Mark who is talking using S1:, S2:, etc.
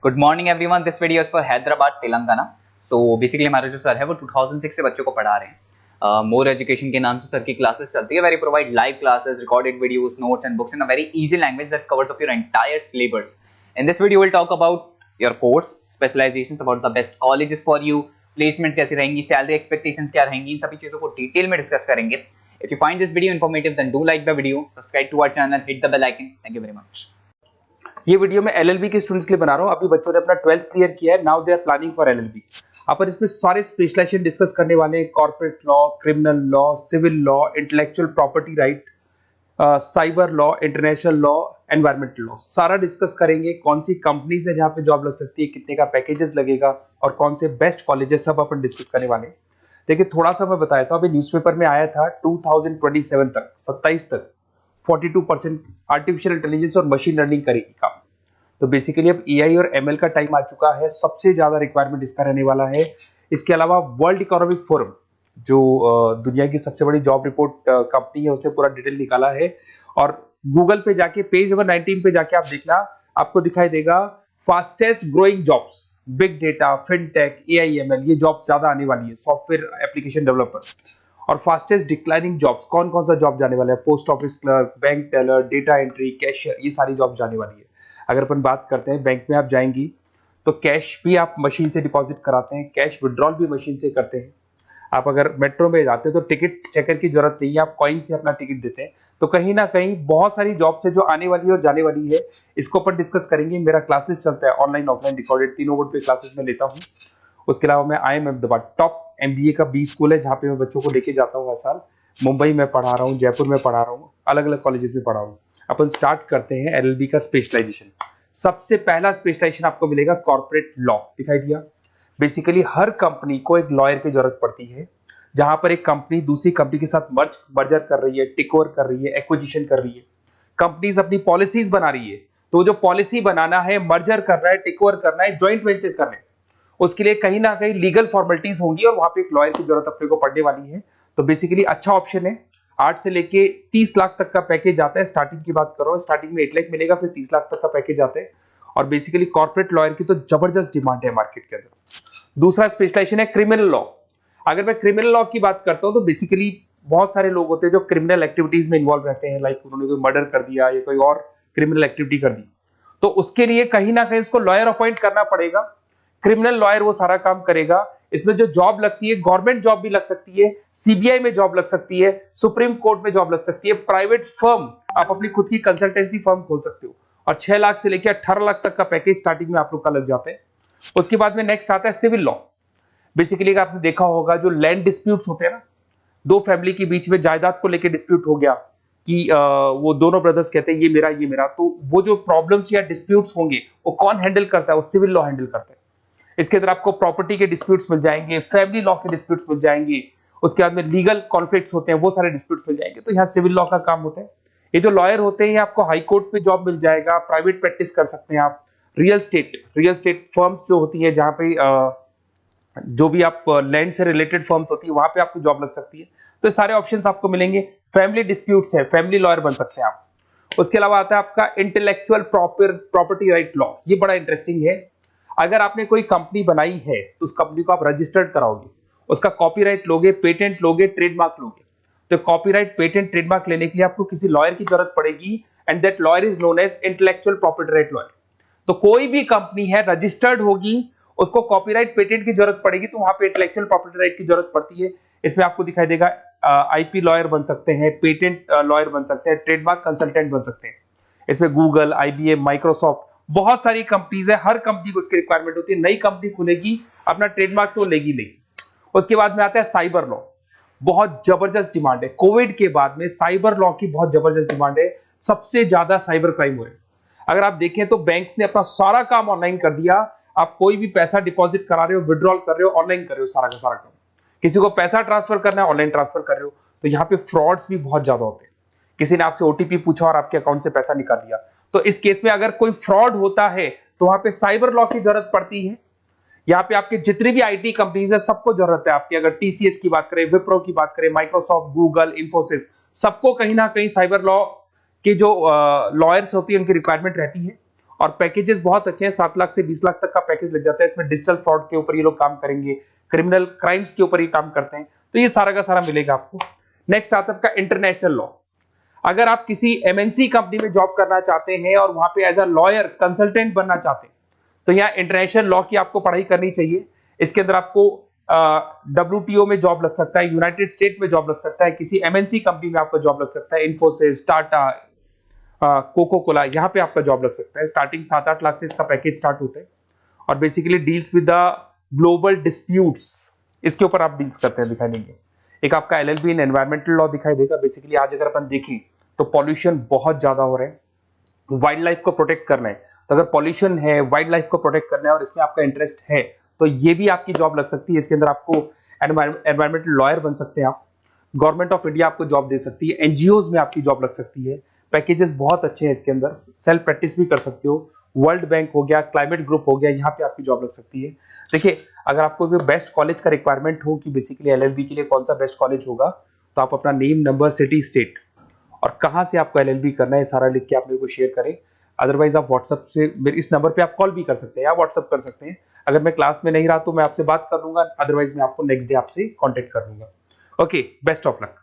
S1: Good morning everyone, this video is for Hyderabad Telangana. So basically हमारे जो sir है वो 2006 से बच्चों को पढ़ा रहे हैं। मोर एजुकेशन के नाम से सर की क्लासेस चलती है। Very provide live classes, recorded videos, notes and books in a very easy language that covers up your entire syllabus. In this video will talk about your course specialisations, about the best colleges for you, placements कैसी रहेंगी, salary expectations क्या रहेंगी, इन सभी चीजों को detail में discuss करेंगे। If you find this video informative then do like the video, subscribe to our channel, hit the bell icon. Thank you very much.
S2: ये वीडियो मैं एलएलबी के स्टूडेंट्स के लिए बना रहा हूँ। अभी बच्चों ने अपना 12th क्लियर किया है, now they are planning for LLB. अपन इसमें सारे स्पेशलाइजेशन डिस्कस करने वाले हैं, corporate law, criminal law, civil law, intellectual property right, cyber law, international law, environmental law, सारा डिस्कस करेंगे। कौन सी कंपनीज है जहाँ पे जॉब लग सकती है, कितने का पैकेजेस लगेगा और कौन से बेस्ट कॉलेजेस, सब अपन डिस्कस करने वाले हैं। देखिए थोड़ा सा मैं बताया था, अभी न्यूज़पेपर में आया था 2027 तक, 27 तक 42% आर्टिफिशियल इंटेलिजेंस और मशीन लर्निंग करेगी काम। तो बेसिकली अब एआई और एमएल का टाइम आ चुका है, सबसे ज्यादा रिक्वायरमेंट इसका रहने वाला है। इसके अलावा वर्ल्ड इकोनॉमिक फोरम, जो दुनिया की सबसे बड़ी जॉब रिपोर्ट कंपनी है, उसने पूरा डिटेल निकाला है। और गूगल पे जाके पेज नंबर 19 पे जाके आप देखना, आपको दिखाई देगा fastest growing jobs, big data, fintech, AI ML, ये जॉब ज्यादा आने वाली है, सॉफ्टवेयर एप्लीकेशन डेवलपर। और फास्टेस्ट डिक्लाइनिंग जॉब्स, कौन कौन सा जॉब जाने वाला है, post office clerk, bank teller, data entry, cashier, ये सारी जॉब जाने वाली है। अगर अपन बात करते हैं, बैंक में आप जाएंगी तो कैश भी आप मशीन से डिपॉजिट कराते हैं, कैश विड्रॉल भी मशीन से करते हैं। आप अगर मेट्रो में जाते हैं तो टिकट चेकर की जरूरत नहीं है, आप कॉइन से अपना टिकट देते हैं। तो कहीं ना कहीं बहुत सारी जॉब्स है जो आने वाली है और जाने वाली है, इसको अपन डिस्कस करेंगे। मेरा क्लासेस चलता है ऑनलाइन ऑफलाइन रिकॉर्डेड, तीनों बोर्ड पे क्लासेस में लेता हूँ। उसके अलावा मैं I am Ahmedabad top MBA का बी स्कूल है, जहाँ पे मैं बच्चों को लेके जाता हूँ हर साल। मुंबई में पढ़ा रहा हूँ, जयपुर में पढ़ा रहा हूँ, अलग अलग कॉलेजेस में पढ़ा रहा हूँ। अपन स्टार्ट करते हैं एलएलबी का स्पेशलाइजेशन। सबसे पहला स्पेशलाइजेशन आपको मिलेगा कॉर्पोरेट लॉ, दिखाई दिया। बेसिकली हर कंपनी को एक लॉयर की जरूरत पड़ती है, जहां पर एक कंपनी दूसरी कंपनी के साथ मर्जर कर रही है, टेक ओवर कर रही है, एक्विजिशन कर रही है। कंपनीज अपनी पॉलिसीज बना रही है, तो जो पॉलिसी बनाना है, मर्जर करना है, टेक ओवर करना है, ज्वाइंट वेंचर करना है, उसके लिए कहीं ना कहीं लीगल फॉर्मेलिटीज होंगी और वहां पे एक लॉयर की जरूरत अपने को पड़ने वाली है। तो बेसिकली अच्छा ऑप्शन है। 8 से लेके 30 लाख तक का पैकेज आता है। स्टार्टिंग की बात कर रहा हूँ, स्टार्टिंग में 1 लाख मिलेगा, फिर 30 लाख तक का पैकेज आता है। और बेसिकली कॉर्पोरेट लॉयर की तो जबरदस्त डिमांड है मार्केट के अंदर। दूसरा स्पेशलाइजेशन है क्रिमिनल लॉ। अगर मैं क्रिमिनल लॉ की बात करता हूँ तो बेसिकली बहुत सारे लोग होते हैं जो क्रिमिनल एक्टिविटीज में इन्वॉल्व रहते हैं, लाइक उन्होंने कोई मर्डर कर दिया या कोई और क्रिमिनल एक्टिविटी कर दी, तो उसके लिए कहीं ना कहीं उसको लॉयर अपॉइंट करना पड़ेगा। क्रिमिनल लॉयर वो सारा काम करेगा। इसमें जो जॉब लगती है, गवर्नमेंट जॉब भी लग सकती है, सीबीआई में जॉब लग सकती है, सुप्रीम कोर्ट में जॉब लग सकती है, प्राइवेट फर्म, आप अपनी खुद की कंसल्टेंसी फर्म खोल सकते हो। और 6 लाख से लेकर 18 लाख तक का पैकेज स्टार्टिंग में आप लोग का लग जाता है। उसके बाद में नेक्स्ट आता है सिविल लॉ। बेसिकली आपने देखा होगा जो लैंड डिस्प्यूट्स होते हैं ना, दो फैमिली के बीच में जायदाद को लेकर डिस्प्यूट हो गया कि वो दोनों ब्रदर्स कहते हैं ये मेरा, तो वो जो प्रॉब्लम्स या डिस्प्यूट्स होंगे वो कौन हैंडल करता है, वो सिविल लॉ हैंडल करता है। इसके अंदर आपको प्रॉपर्टी के डिस्प्यूट्स मिल जाएंगे, फैमिली लॉ के डिस्प्यूट्स मिल जाएंगे, उसके बाद में लीगल कॉन्फ्लिक्ट्स होते हैं, वो सारे डिस्प्यूट्स मिल जाएंगे। तो यहाँ सिविल लॉ का काम होता है। ये जो लॉयर होते हैं, आपको हाई कोर्ट पे जॉब मिल जाएगा, प्राइवेट प्रैक्टिस कर सकते हैं आप, रियल स्टेट फर्म्स जो होती है, जहां पे जो भी आप लैंड से रिलेटेड फर्म्स होती है, वहां पे आपको जॉब लग सकती है। तो सारे ऑप्शंस आपको मिलेंगे। फैमिली डिस्प्यूट्स है, फैमिली लॉयर बन सकते हैं आप। उसके अलावा आता है आपका इंटेलेक्चुअल प्रॉपर्टी राइट लॉ। ये बड़ा इंटरेस्टिंग है। अगर आपने कोई कंपनी बनाई है तो उस कंपनी को आप रजिस्टर्ड कराओगे, उसका कॉपीराइट लोगे, पेटेंट लोगे, ट्रेडमार्क लोगे। तो कॉपीराइट, पेटेंट, ट्रेडमार्क लेने के लिए आपको किसी लॉयर की जरूरत पड़ेगी, and that lawyer is known as intellectual property right lawyer. तो कोई भी कंपनी है रजिस्टर्ड होगी, उसको कॉपीराइट, पेटेंट की जरूरत पड़ेगी, तो वहां पे इंटेलेक्चुअल प्रॉपर्टी राइट की जरूरत पड़ती है। इसमें आपको दिखाई देगा आईपी लॉयर बन सकते हैं, पेटेंट लॉयर बन सकते हैं, ट्रेडमार्क कंसल्टेंट बन सकते हैं। इसमें गूगल, आईबीएम, माइक्रोसॉफ्ट, बहुत सारी कंपनीज है। हर कंपनी को उसकी रिक्वायरमेंट होती है। नई कंपनी खुलेगी, अपना ट्रेडमार्क तो लेगी नहीं। उसके बाद में आता है साइबर लॉ। बहुत जबरदस्त डिमांड है। कोविड के बाद में साइबर लॉ की बहुत जबरदस्त डिमांड है। सबसे ज्यादा साइबर क्राइम हुए। अगर आप देखें तो बैंक्स ने अपना सारा काम ऑनलाइन कर दिया। आप कोई भी पैसा डिपॉजिट करा रहे हो, विड्रॉल कर रहे हो, ऑनलाइन कर रहे हो, सारा का सारा काम। किसी को पैसा ट्रांसफर करना है, ऑनलाइन ट्रांसफर कर रहे हो। तो यहाँ पे फ्रॉड्स भी बहुत ज्यादा होते हैं। किसी ने आपसे ओटीपी पूछा और आपके अकाउंट से पैसा निकाल लिया, तो इस केस में अगर कोई फ्रॉड होता है तो वहां पे साइबर लॉ की जरूरत पड़ती है। यहाँ पे आपके जितनी भी आईटी कंपनीज है, सबको जरूरत है आपकी। अगर टीसीएस की बात करें, विप्रो की बात करें, माइक्रोसॉफ्ट, गूगल, इंफोसिस, सबको कहीं ना कहीं साइबर लॉ के जो लॉयर्स होती है उनकी रिक्वायरमेंट रहती है। और पैकेजेस बहुत अच्छे हैं, 7 लाख से 20 लाख तक का पैकेज लग जाता है। इसमें डिजिटल फ्रॉड के ऊपर ये लोग काम करेंगे, क्रिमिनल क्राइम्स के ऊपर ये काम करते हैं, तो ये सारा का सारा मिलेगा आपको। नेक्स्ट आता है आपका इंटरनेशनल लॉ। अगर आप किसी एमएनसी कंपनी में जॉब करना चाहते हैं और वहां पे एज अ लॉयर कंसल्टेंट बनना चाहते हैं, तो यहाँ इंटरनेशनल लॉ की आपको पढ़ाई करनी चाहिए। इसके अंदर आपको WTO में जॉब लग सकता है, यूनाइटेड स्टेट में जॉब लग सकता है, किसी एमएनसी कंपनी में आपका जॉब लग सकता है, इन्फोसिस, टाटा, कोको कोला, यहाँ पे आपका जॉब लग सकता है। स्टार्टिंग 7-8 लाख से इसका पैकेज स्टार्ट होता है और basically deals with the global disputes, इसके ऊपर आप डील्स करते हैं, दिखाई देंगे। एक आपका LLB इन एनवायरमेंटल लॉ दिखाई देगा। बेसिकली आज अगर अपन देखें तो पॉल्यूशन बहुत ज्यादा हो रहा है, वाइल्ड लाइफ को प्रोटेक्ट करना है, तो अगर पॉल्यूशन है, वाइल्ड लाइफ को प्रोटेक्ट करना है और इसमें आपका इंटरेस्ट है, तो ये भी आपकी जॉब लग सकती है। इसके अंदर आपको एनवायरमेंटल लॉयर बन सकते हैं आप। गवर्नमेंट ऑफ इंडिया आपको जॉब दे सकती है, एनजीओज में आपकी जॉब लग सकती है। पैकेजेस बहुत अच्छे हैं इसके अंदर, सेल्फ प्रैक्टिस भी कर सकते हो। वर्ल्ड बैंक हो गया, क्लाइमेट ग्रुप हो गया, यहाँ पे आपकी जॉब लग सकती है। देखिए, अगर आपको कोई बेस्ट कॉलेज का रिक्वायरमेंट हो कि बेसिकली LLB के लिए कौन सा बेस्ट कॉलेज होगा, तो आप अपना नेम, नंबर, सिटी, स्टेट और कहां से आपको LLB करना है सारा लिख के आप मेरे को शेयर करें। अदरवाइज आप व्हाट्सएप से मेरे इस नंबर पे आप कॉल भी कर सकते हैं या व्हाट्सएप कर सकते हैं। अगर मैं क्लास में नहीं रहा तो मैं आपसे बात कर लूंगा, अदरवाइज मैं आपको नेक्स्ट डे आपसे कॉन्टेक्ट कर लूंगा। Okay, best of luck.